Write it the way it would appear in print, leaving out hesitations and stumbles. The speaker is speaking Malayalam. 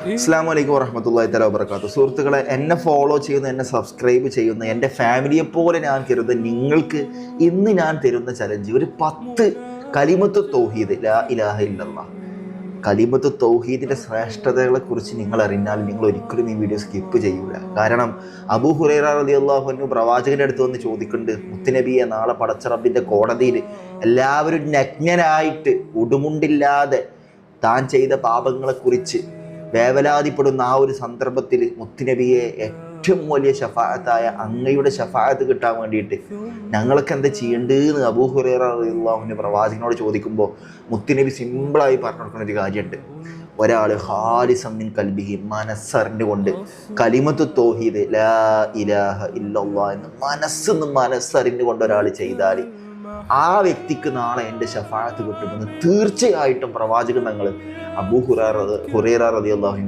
അസ്സലാമു അലൈക്കും വറഹ്മത്തുള്ളാഹി തആല വബറകാതുഹു. സുഹൃത്തുക്കളെ, എന്നെ ഫോളോ ചെയ്യുന്ന, എന്നെ സബ്സ്ക്രൈബ് ചെയ്യുന്ന, എൻ്റെ ഫാമിലിയെ പോലെ ഞാൻ കരുതുന്ന നിങ്ങൾക്ക് ഇന്ന് ഞാൻ തരുന്ന ചലഞ്ച് ഒരു 10 കലിമത്ത് തൗഹീദ്, ലാ ഇലാഹ ഇല്ലല്ലാഹ്. കലിമത്ത് തൗഹീദിൻ്റെ ശ്രേഷ്ഠതകളെ കുറിച്ച് നിങ്ങൾ അറിഞ്ഞാൽ നിങ്ങൾ ഒരിക്കലും ഈ വീഡിയോ സ്കിപ്പ് ചെയ്യൂല. കാരണം അബൂ ഹുറൈറ റളിയല്ലാഹു അൻഹു പ്രവാചകന്റെ അടുത്ത് വന്ന് ചോദിക്കുന്നുണ്ട്, മുത്തുനബിയെ, നാളെ പടച്ച റബ്ബിന്റെ കോടതിയിൽ എല്ലാവരും നഗ്നരായിട്ട് ഉടുമുണ്ടില്ലാതെ താൻ ചെയ്ത പാപങ്ങളെക്കുറിച്ച് വേവലാതിപ്പെടുന്ന ആ ഒരു സന്ദർഭത്തിൽ മുത്തുനബിയെ ഏറ്റവും വലിയ ഷഫാഅത്തായ അങ്ങയുടെ ഷഫാഅത്ത് കിട്ടാൻ വേണ്ടിയിട്ട് ഞങ്ങൾക്ക് എന്താ ചെയ്യേണ്ടതെന്ന് അബൂ ഹുറൈറ റളിയല്ലാഹു അൻഹു പ്രവാചകനോട് ചോദിക്കുമ്പോൾ മുത്തുനബി സിമ്പിളായി പറഞ്ഞു കൊടുക്കുന്ന ഒരു കാര്യമുണ്ട്. ഒരാൾ ഖാലിസൻ മിൻ ഖൽബിഹി, മനസ്സറിഞ്ഞുകൊണ്ട് കലിമത്ത് തൗഹീദ് ലാ ഇലാഹ ഇല്ലല്ലാഹ് എന്ന് മനസ്സറിഞ്ഞുകൊണ്ട് ഒരാൾ ചെയ്താൽ ആ വ്യക്തിക്ക് നാളെ എൻ്റെ ഷഫാഅത്ത് കിട്ടുമെന്ന് തീർച്ചയായിട്ടും പ്രവാചകൻ തങ്ങൾ അബൂ ഹുറൈറ റളിയല്ലാഹു അൻഹു